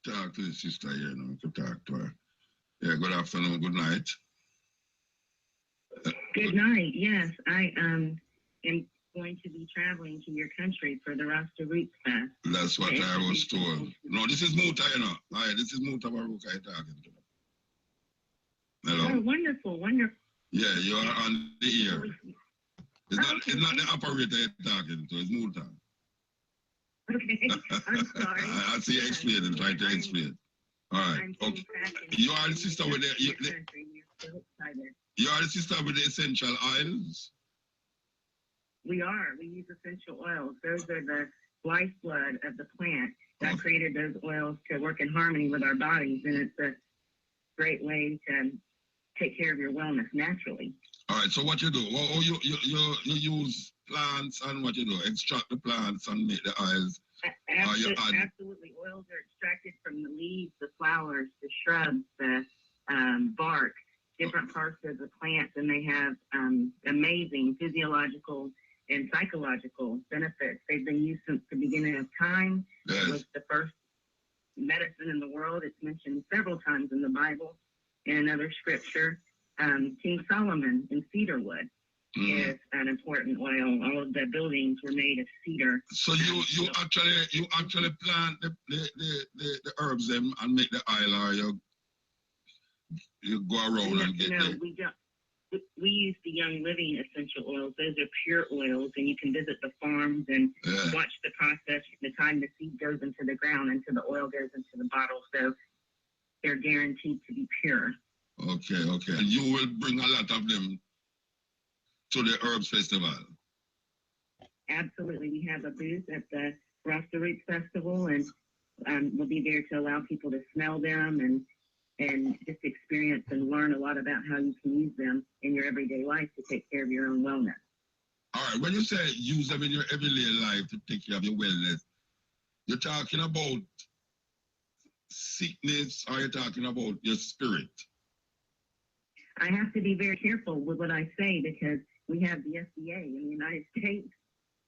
talk to the sister here now. To talk to her. Yeah, good afternoon, good night. Good night. Yes, I am going to be traveling to your country for the Rasta Roots Fest. That's what I was told. No, this is Muta, you know. Hi, this is Muta Baruch I talking to. Hello. Oh, wonderful, wonderful. Yeah, you are on the air. It's not the operator you're talking to, it's Muta. Okay, I'm sorry. I'll see you explain and try to explain. All right. Okay. You are the sister with the you are the sister with the essential oils? We are. We use essential oils. Those are the lifeblood of the plant that created those oils to work in harmony with our bodies, and it's a great way to take care of your wellness naturally. All right. So what you do? Oh, you use plants and what you do? Extract the plants and make the oils. Absolutely. Oils are extracted from the leaves, the flowers, the shrubs, the bark, different parts of the plants, and they have amazing physiological and psychological benefits. They've been used since the beginning of time. Yes. It was the first medicine in the world. It's mentioned several times in the Bible. In another scripture, King Solomon in cedar wood is an important oil. All of the buildings were made of cedar. So you actually plant the herbs them and make the oil, or you go around and get them? We don't. We use the Young Living essential oils. Those are pure oils, and you can visit the farms and watch the process from the time the seed goes into the ground until the oil goes into the bottle. So they're guaranteed to be pure. Okay. And you will bring a lot of them to the Herbs Festival? Absolutely. We have a booth at the Rasta Roots Festival, and we'll be there to allow people to smell them and just experience and learn a lot about how you can use them in your everyday life to take care of your own wellness. All right. When you say use them in your everyday life to take care of your wellness, you're talking about sickness, or you're talking about your spirit? I have to be very careful with what I say because we have the FDA in the United States,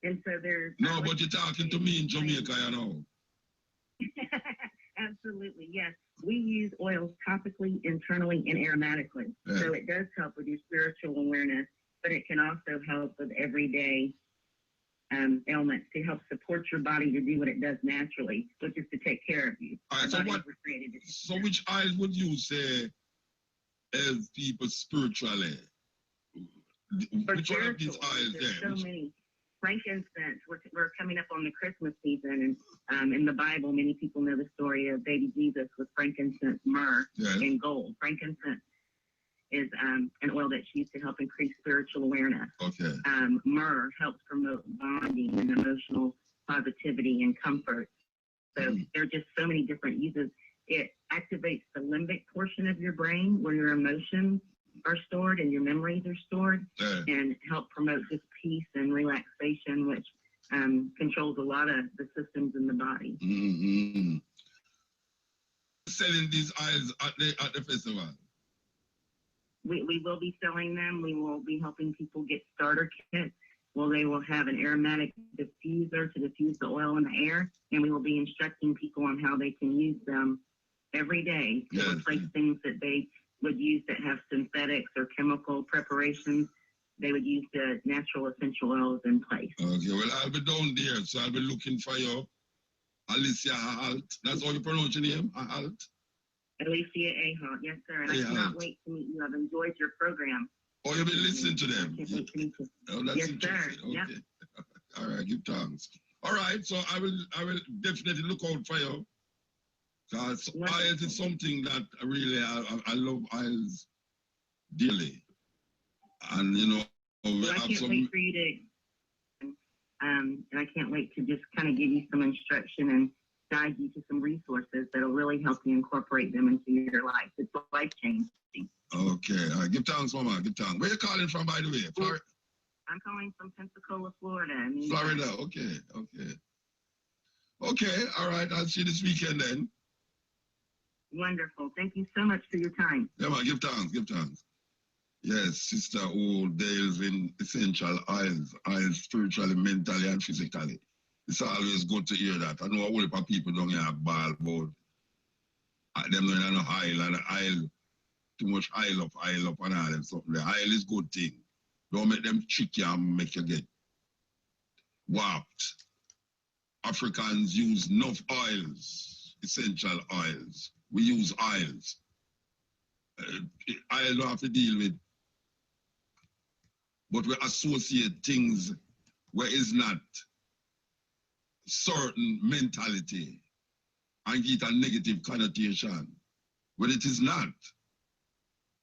and so there's... No, but you're talking to me in Jamaica, you know. Absolutely, yes. We use oils topically, internally, and aromatically. Yeah. So it does help with your spiritual awareness, but it can also help with everyday ailments to help support your body to do what it does naturally, which is to take care of you. All right, so which oils would you say as people spiritually? Which one of these oils there? So many. Frankincense. We're coming up on the Christmas season, and in the Bible, many people know the story of baby Jesus with frankincense, myrrh, and gold. Frankincense is an oil that's used to help increase spiritual awareness. Okay. Myrrh helps promote bonding and emotional positivity and comfort. So there are just so many different uses. It activates the limbic portion of your brain where your emotions are stored and your memories are stored, and help promote just peace and relaxation, which controls a lot of the systems in the body. Mm-hmm. Selling these oils at the festival? We will be selling them. We will be helping people get starter kits. Well, they will have an aromatic diffuser to diffuse the oil in the air, and we will be instructing people on how they can use them every day to replace things that they would use that have synthetics or chemical preparations. They would use the natural essential oils in place. Okay, well, I'll be down there, so I'll be looking for you. Alicia Halt. That's how you pronounce your name? Halt? Alicia Ahalt, yes, sir. And I cannot wait to meet you. I've enjoyed your program. Oh, you've been listening to them? I can't wait to meet you. Oh, that's yes, interesting. Sir. Okay. Yep. All right, give thanks. All right, so I will definitely look out for you. Because oils is something that really, I love oils dearly. And, you know, I can't wait for you to, and I can't wait to just kind of give you some instruction and guide you to some resources that will really help you incorporate them into your life. It's life-changing. Okay. All right. Give thanks, Mama. Give thanks. Where are you calling from, by the way? Florida? I'm calling from Pensacola, Florida. Florida. Okay. Okay. All right. I'll see you this weekend then. Wonderful. Thank you so much for your time. Yeah, man. Give thanks. Yes, sister who deals in essential oils spiritually, mentally, and physically. It's always good to hear that. I know a whole heap of people don't have ball about Them not in no oil and oil, too much oil up and all them something. The oil is good thing. Don't make them trick you and make you get warped. Africans use enough oils, essential oils. We use oils. Oil don't have to deal with, but we associate things where it's not certain mentality and get a negative connotation when it is not.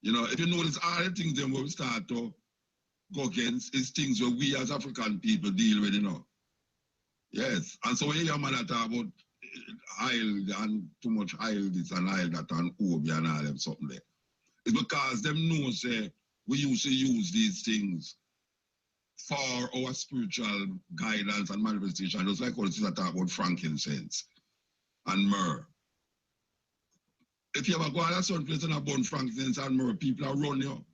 You know, if you notice all the things then we start to go against is things where we as African people deal with, you know. Yes. And so when you hear a man talk about oil and too much oil this and oil that and obi and all them something there, it's because them know say we used to use these things for our spiritual guidance and manifestation, just like what I talk about frankincense and myrrh. If you ever go to a certain place and burn frankincense and myrrh, people are run you.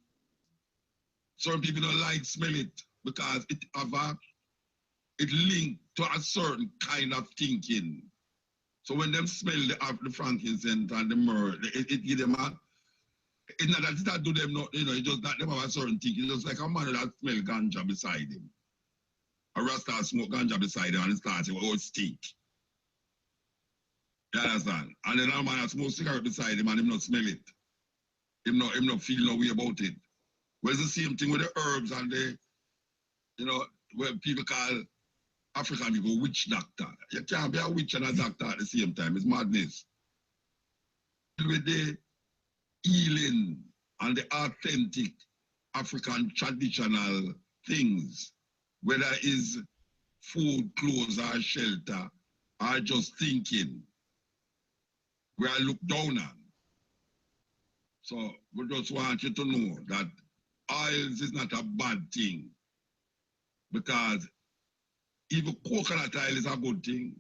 Certain people don't like smell it because it linked to a certain kind of thinking. So when them smell the frankincense and the myrrh, it give them a, it's not that it do them not, you know, it just that them have a certain thinking. It's just like a man that smell ganja beside him. A rasta smoke ganja beside him and it starts saying, oh, it stink. You understand? And then a man that smoke cigarette beside him and him not smell it. Him not feel no way about it. Well, it's the same thing with the herbs and the, you know, where people call African people witch doctor. You can't be a witch and a doctor at the same time. It's madness. With the healing and the authentic African traditional things, whether it's food, clothes, or shelter, or just thinking, we are looked down on. So we just want you to know that oils is not a bad thing, because even coconut oil is a good thing.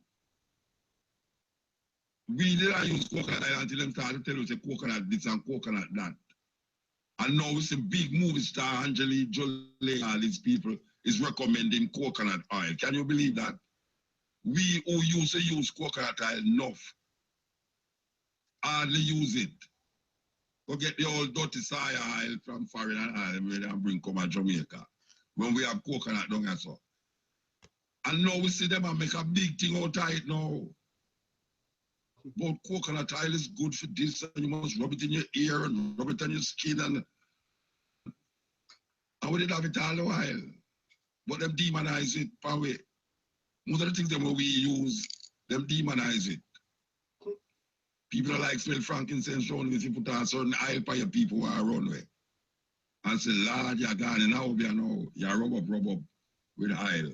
We didn't use coconut oil until them started to tell us a coconut this and coconut that. And now we see big movie star Angelique Jolie, all these people is recommending coconut oil. Can you believe that? We who used to use coconut oil enough, hardly use it. Go get the old dirty soya oil from foreign and bring come to Jamaica when we have coconut down here so. And now we see them and make a big thing out of it now. But coconut oil is good for this, and you must rub it in your ear and rub it on your skin, and we did have it all the while. But them demonize it, probably. Most of the things that we use, them demonize it. People don't like smell frankincense around if you put a certain oil for your people who are around with. And say, Lord, you're gone, and now you rub up with oil.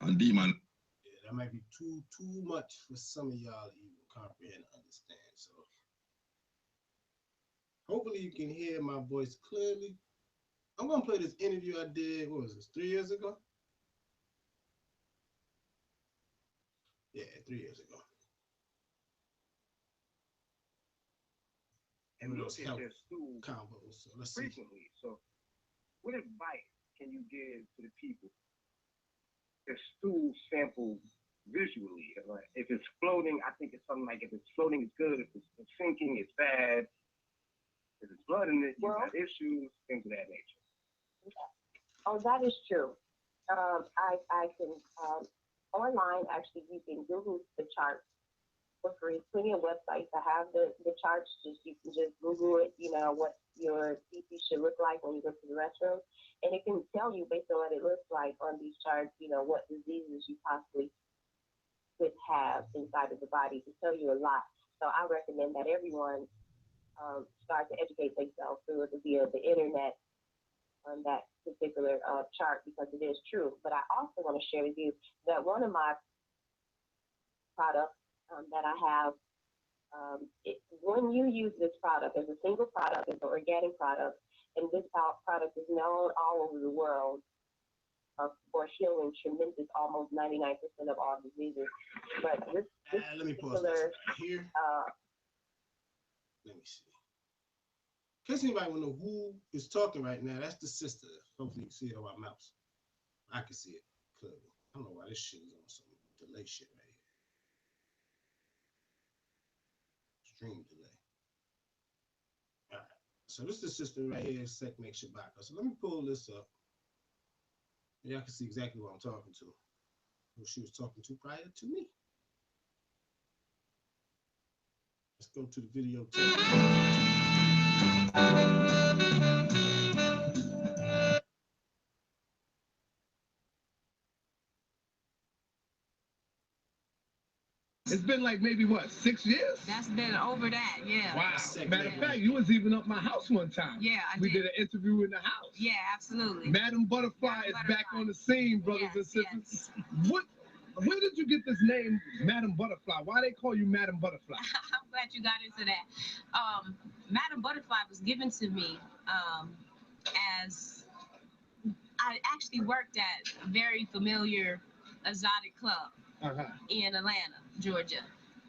And demon. Yeah, that might be too much for some of y'all to even comprehend and understand. So hopefully you can hear my voice clearly. I'm gonna play this interview I did, what was this, 3 years ago? Yeah, 3 years ago. And look at their stool combos. So let's see. Frequently. So what advice can you give to the people? Their stool sample visually. Like if it's floating, I think it's something like if it's floating, it's good. If it's sinking, it's bad. If it's blood in it, you got issues, things of that nature. Oh, that is true. I can online actually you can Google the charts for free. Plenty of websites that have the charts. You can just Google it. You know what your CP should look like when you go to the restroom, and it can tell you based on what it looks like on these charts. You know what diseases you possibly could have inside of the body. To tell you a lot. So I recommend that everyone start to educate themselves through via the internet on that particular chart, because it is true. But I also want to share with you that one of my products that I have, when you use this product as a single product, as an organic product, and this product is known all over the world for healing tremendous, almost 99% of all diseases. But this let me pause this here. Let me see. In case anybody want to know who is talking right now, that's the sister. Hopefully you can see it on my mouse. I can see it clearly. I don't know why this shit is on some delay shit right here. Stream delay. So this is the system right here, Sekhmet Shabaka. So let me pull this up. Y'all can see exactly what I'm talking to. Who she was talking to prior to me. Let's go to the video tape. It's been like maybe what, 6 years? That's been over that, yeah. Wow. That's Matter of fact, you was even up my house one time. Yeah, we did an interview in the house. Yeah, absolutely. Madam Butterfly is back on the scene, brothers and sisters. Yes. Where did you get this name, Madam Butterfly? Why they call you Madam Butterfly? I'm glad you got into that. Madam Butterfly was given to me as I actually worked at a very familiar exotic club in Atlanta, Georgia.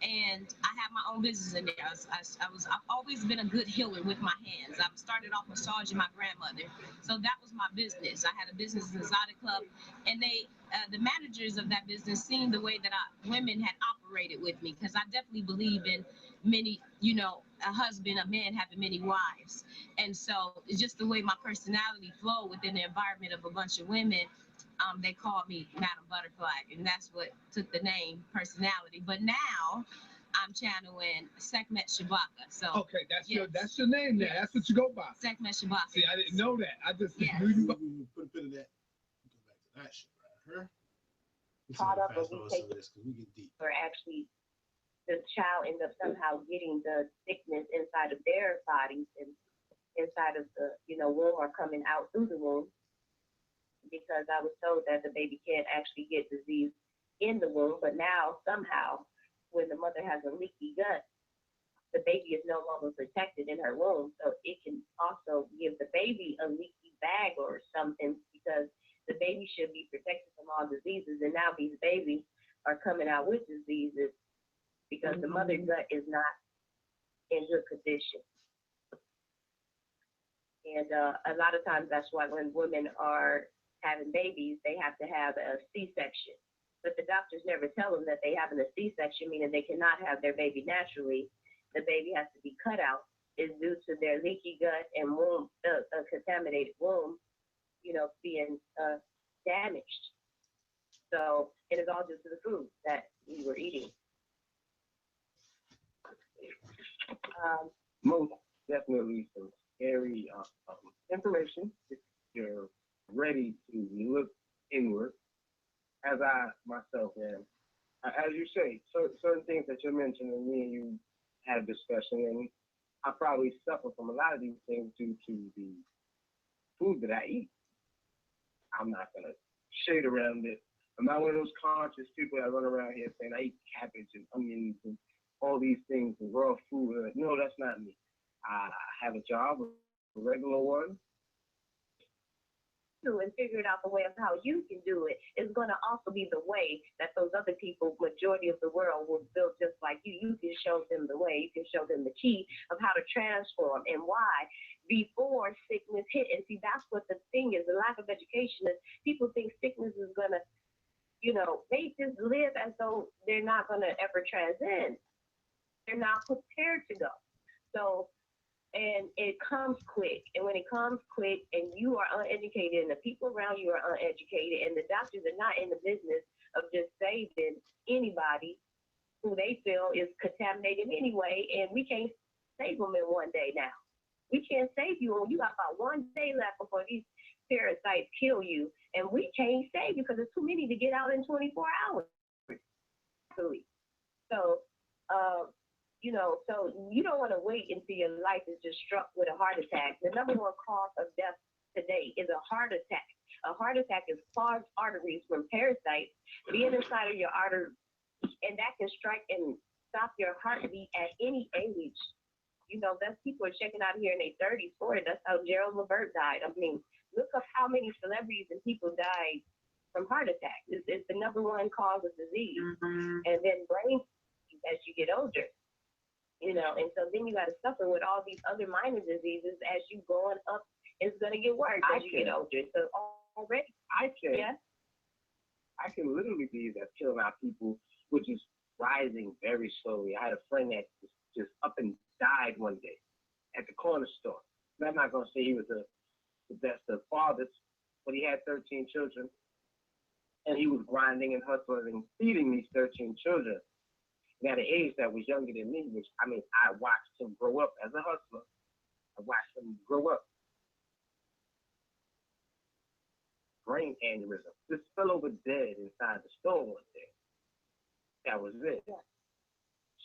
And I had my own business in there. I've always been a good healer with my hands. I started off massaging my grandmother. So that was my business. I had a business in the exotic club, and the managers of that business seen the way that women had operated with me, because I definitely believe in many, a man having many wives. And so it's just the way my personality flowed within the environment of a bunch of women. They called me Madam Butterfly, and that's what took the name personality. But now I'm channeling Sekhmet Shabaka. So okay, that's your name now. Yes. That's what you go by. Sekhmet Shabaka. See, I didn't know that. I just knew you. Put a bit of that. Go back to that shit right here. Caught up and we take this because we get deep. Or actually, the child ends up somehow getting the sickness inside of their bodies and inside of the womb, or coming out through the womb. Because I was told that the baby can't actually get disease in the womb, but now somehow, when the mother has a leaky gut, the baby is no longer protected in her womb, so it can also give the baby a leaky bag or something, because the baby should be protected from all diseases, and now these babies are coming out with diseases because the mother gut is not in good condition. And a lot of times that's why when women are having babies, they have to have a C-section. But the doctors never tell them that they having a C-section, meaning they cannot have their baby naturally. The baby has to be cut out. Is due to their leaky gut and womb, contaminated womb, being damaged. So it is all due to the food that we were eating. Most definitely some scary information if you're ready to look inward, as I myself am. As you say, certain things that you're mentioning, me and you had a discussion, and I probably suffer from a lot of these things due to the food that I eat. I'm not going to shade around it. I'm not one of those conscious people that run around here saying I eat cabbage and onions and all these things and raw food. No, that's not me. I have a job, a regular one. And figuring out the way of how you can do it is going to also be the way that those other people, majority of the world, will build just like you. You can show them the way. You can show them the key of how to transform and why before sickness hit. And see, that's what the thing is. The lack of education is people think sickness is going to, they just live as though they're not going to ever transcend. They're not prepared to go. So, and it comes quick. And when it comes quick and you are uneducated and the people around you are uneducated and the doctors are not in the business of just saving anybody who they feel is contaminated anyway, and we can't save them in one day now. We can't save you when you got about 1 day left before these parasites kill you. And we can't save you because there's too many to get out in 24 hours. So, so you don't want to wait until your life is just struck with a heart attack. The number one cause of death today is a heart attack. A heart attack is clogged arteries from parasites being inside of your artery, and that can strike and stop your heartbeat at any age. That's people are checking out here in their 30s, 40s. That's how Gerald Levert died. I mean, look up how many celebrities and people died from heart attacks. It's the number one cause of disease. And then brain disease as you get older. And so then you got to suffer with all these other minor diseases as you going up. It's going to get worse as you get older. So already, I can literally be that killing out people, which is rising very slowly. I had a friend that just up and died one day at the corner store. I'm not going to say he was the best of fathers, but he had 13 children, and he was grinding and hustling and feeding these 13 children. And at an age that was younger than me, which, I mean, I watched him grow up as a hustler. I watched him grow up. Brain aneurysm. Just fell over dead inside the store one day. That was it. Yeah.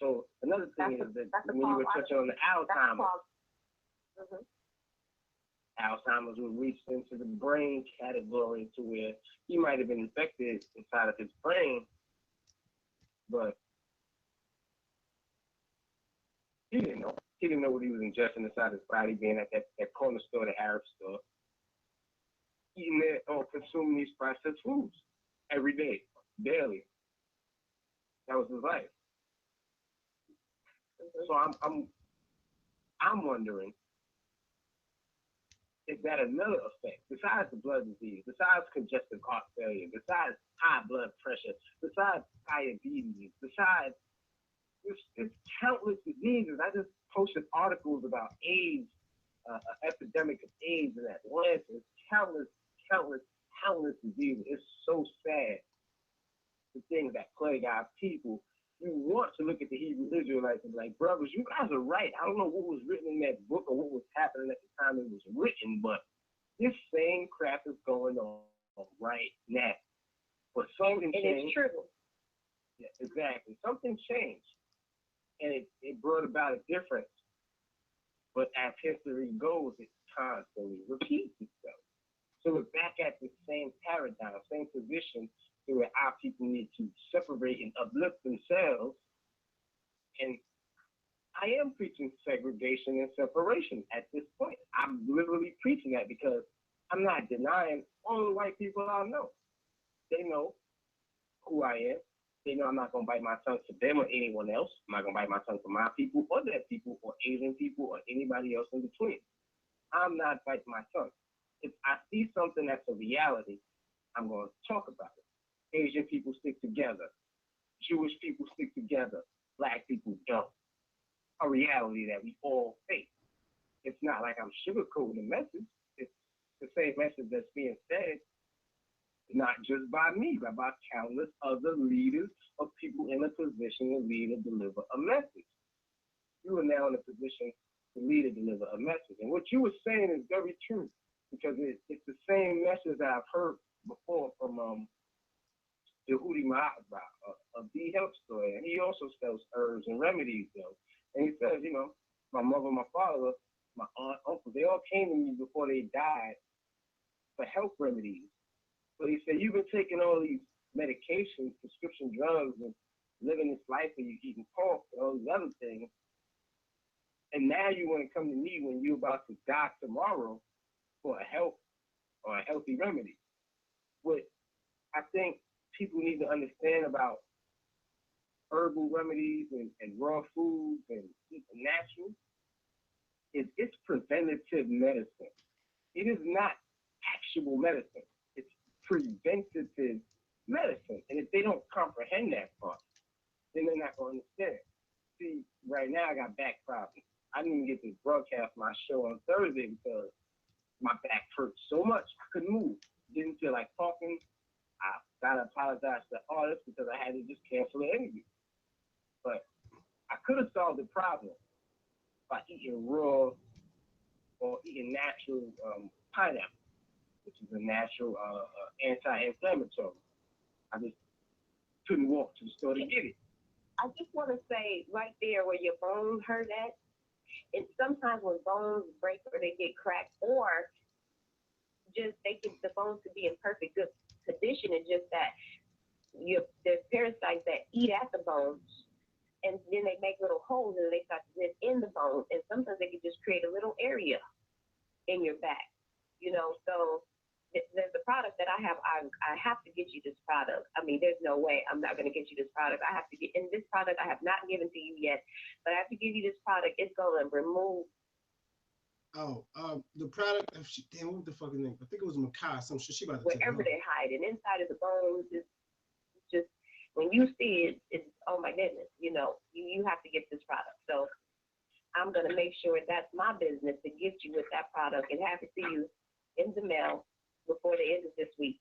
So another thing is that when you were touching on the Alzheimer's, Alzheimer's was reached into the brain category to where he might have been infected inside of his brain, but he didn't know. He didn't know what he was ingesting inside his body, being at that corner store, the Arab store, eating it or consuming these processed foods every day, daily. That was his life. So I'm wondering, is that another effect besides the blood disease, besides congestive heart failure, besides high blood pressure, besides diabetes, besides it's countless diseases. I just posted articles about AIDS, epidemic of AIDS in Atlanta. It's countless diseases. It's so sad, the things that plague our people. You want to look at the Hebrew Israelites and be like, brothers, you guys are right. I don't know what was written in that book or what was happening at the time it was written, but this same crap is going on right now. But something changed. And it's true. Yeah, exactly. Something changed. And it brought about a difference. But as history goes, it constantly repeats itself. So we're back at the same paradigm, same position, where our people need to separate and uplift themselves. And I am preaching segregation and separation at this point. I'm literally preaching that because I'm not denying all the white people I know. They know who I am. They know I'm not going to bite my tongue for them or anyone else. I'm not going to bite my tongue for my people or their people or Asian people or anybody else in between. I'm not biting my tongue. If I see something that's a reality, I'm going to talk about it. Asian people stick together. Jewish people stick together. Black people don't. A reality that we all face. It's not like I'm sugarcoating the message. It's the same message that's being said, not just by me, but by countless other leaders of people in a position to lead and deliver a message. You are now in a position to lead and deliver a message. And what you were saying is very true, because it's the same message that I've heard before from Yehudi Ma'abra, of the health store. And he also sells herbs and remedies, though. And he says, you know, my mother, my father, my aunt, uncle, they all came to me before they died for health remedies. So he said, you've been taking all these medications, prescription drugs, and living this life where you're eating pork and all these other things. And now you want to come to me when you're about to die tomorrow for a health or a healthy remedy. What I think people need to understand about herbal remedies and raw foods and eating natural is it's preventative medicine. It is not actual medicine. It's preventative medicine. And if they don't comprehend that part, then they're not going to understand. See, right now I got back problems. I didn't even get to broadcast my show on Thursday because my back hurt so much I couldn't move. Didn't feel like talking. I gotta apologize to the artist because I had to just cancel the interview. But I could have solved the problem by eating raw or eating natural pineapple, which is a natural anti-inflammatory. I just couldn't walk to the store to get it. I just want to say right there where your bones hurt at, and sometimes when bones break or they get cracked, or just the bones could be in perfect good condition, and just that there's parasites that eat at the bones, and then they make little holes and they start to live in the bone, and sometimes they can just create a little area in your back, you know. So there's a product that I have. I have to get you this product. I mean, there's no way I'm not going to get you this product. I have to get, and this product I have not given to you yet, but I have to give you this product. It's going to remove. The product. Damn, what the fuck is name? I think it was Makai. Some shit. She about to wherever they hide, and inside of the bones is just when you see it, it's oh my goodness. You know, you have to get this product. So I'm going to make sure that's my business to gift you with that product and have it to you in the mail before the end of this week.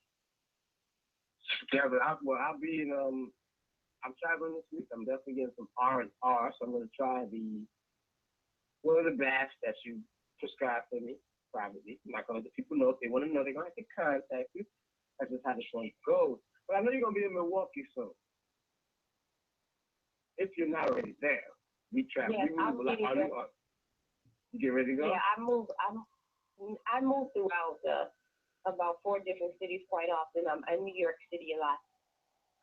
Yeah, but I'll be in, I'm traveling this week. I'm definitely getting some R&R, so I'm going to try one of the baths that you prescribed for me privately. I'm not going to let people know. If they want to know, they're going to have to contact you. That's just how the show goes. But I know you're going to be in Milwaukee soon. If you're not already there, we travel. Yes, I'm getting there. You get ready to go? Yeah, I move throughout about 4 different cities quite often. I'm in New York City a lot.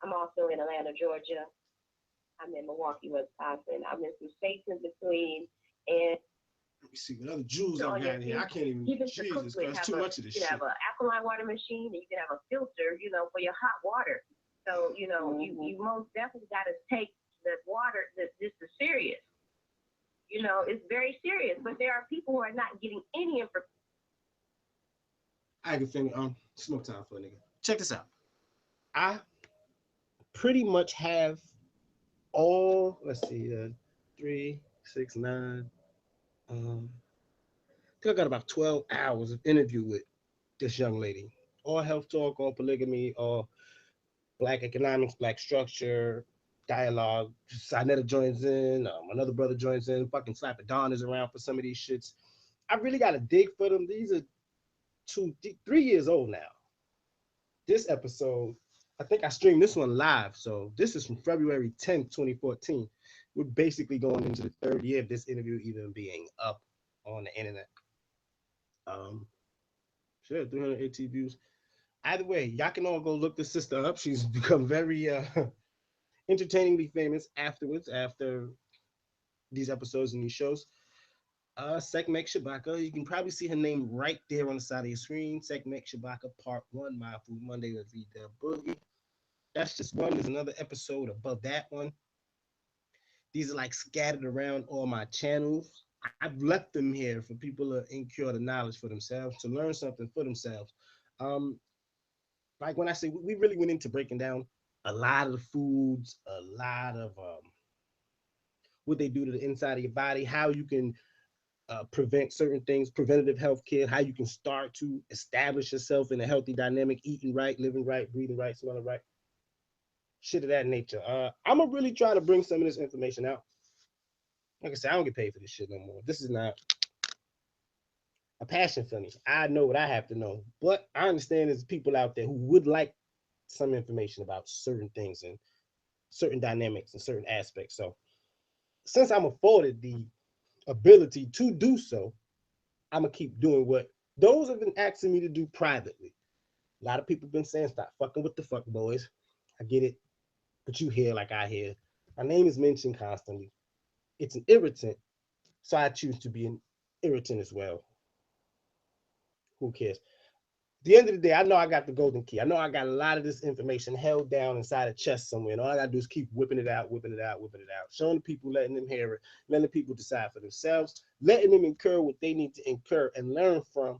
I'm also in Atlanta, Georgia. I'm in Milwaukee, Wisconsin. I'm in some states in between. And let me see what other jewels I got here. I can't even, Jesus, because it's too much of this shit. You can have an alkaline water machine, and you can have a filter, for your hot water. So, you most definitely got to take the water, this is serious. It's very serious, but there are people who are not getting any information. I can finish. Smoke time for a nigga. Check this out. I pretty much have all. Let's see, 3, 6, 9. I think I got about 12 hours of interview with this young lady. All health talk, all polygamy, all Black economics, Black structure, dialogue. Sinetta joins in. Another brother joins in. Fucking Slap of Dawn is around for some of these shits. I really got to dig for them. These are 3 years old now. This episode, I think I streamed this one live. So this is from February 10th, 2014. We're basically going into the 3rd year of this interview even being up on the internet. 380 views. Either way, y'all can all go look this sister up. She's become very entertainingly famous afterwards, after these episodes and these shows. Sekhmet Shabaka, you can probably see her name right there on the side of your screen. Sekhmet Shabaka, Part 1, My Food Monday with V-Dub Boogie. That's just one. There's another episode above that one. These are like scattered around all my channels. I've left them here for people to incur the knowledge for themselves, to learn something for themselves. Like when I say we really went into breaking down a lot of the foods, a lot of what they do to the inside of your body, how you can prevent certain things, preventative health care, how you can start to establish yourself in a healthy dynamic, eating right, living right, breathing right, smelling right, shit of that nature. I'm gonna really try to bring some of this information out. Like I said, I don't get paid for this shit no more. This is not a passion for me. I know what I have to know, but I understand there's people out there who would like some information about certain things and certain dynamics and certain aspects. So since I'm afforded the ability to do so, I'm gonna keep doing what those have been asking me to do privately. A lot of people have been saying, stop fucking with the fuck boys. I get it, but you hear like I hear. My name is mentioned constantly. It's an irritant, so I choose to be an irritant as well. Who cares? At the end of the day, I know I got the golden key. I know I got a lot of this information held down inside a chest somewhere, and all I gotta do is keep whipping it out, showing the people, letting them hear it, letting the people decide for themselves, letting them incur what they need to incur and learn from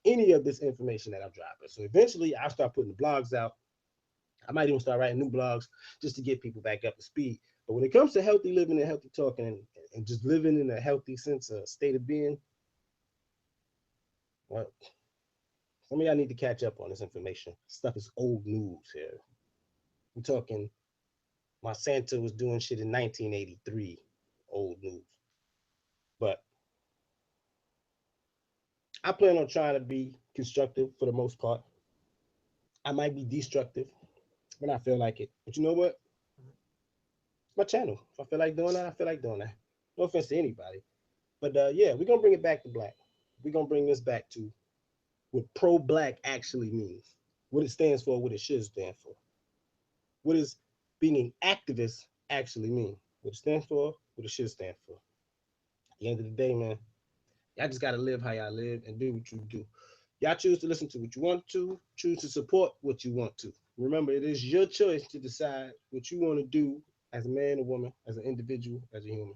any of this information that I'm dropping. So eventually I'll start putting the blogs out. I might even start writing new blogs just to get people back up to speed. But when it comes to healthy living and healthy talking and just living in a healthy sense of state of being, well, some of y'all need to catch up on this information. Stuff is old news here. We're talking Monsanto was doing shit in 1983. Old news. But I plan on trying to be constructive for the most part. I might be destructive when I feel like it. But you know what? It's my channel. If I feel like doing that, I feel like doing that. No offense to anybody. But yeah, we're going to bring it back to black. We're going to bring this back to what pro-black actually means. What it stands for, what it should stand for. What does being an activist actually mean? What it stands for, what it should stand for. At the end of the day, man, y'all just got to live how y'all live and do what you do. Y'all choose to listen to what you want to, choose to support what you want to. Remember, it is your choice to decide what you want to do as a man or woman, as an individual, as a human.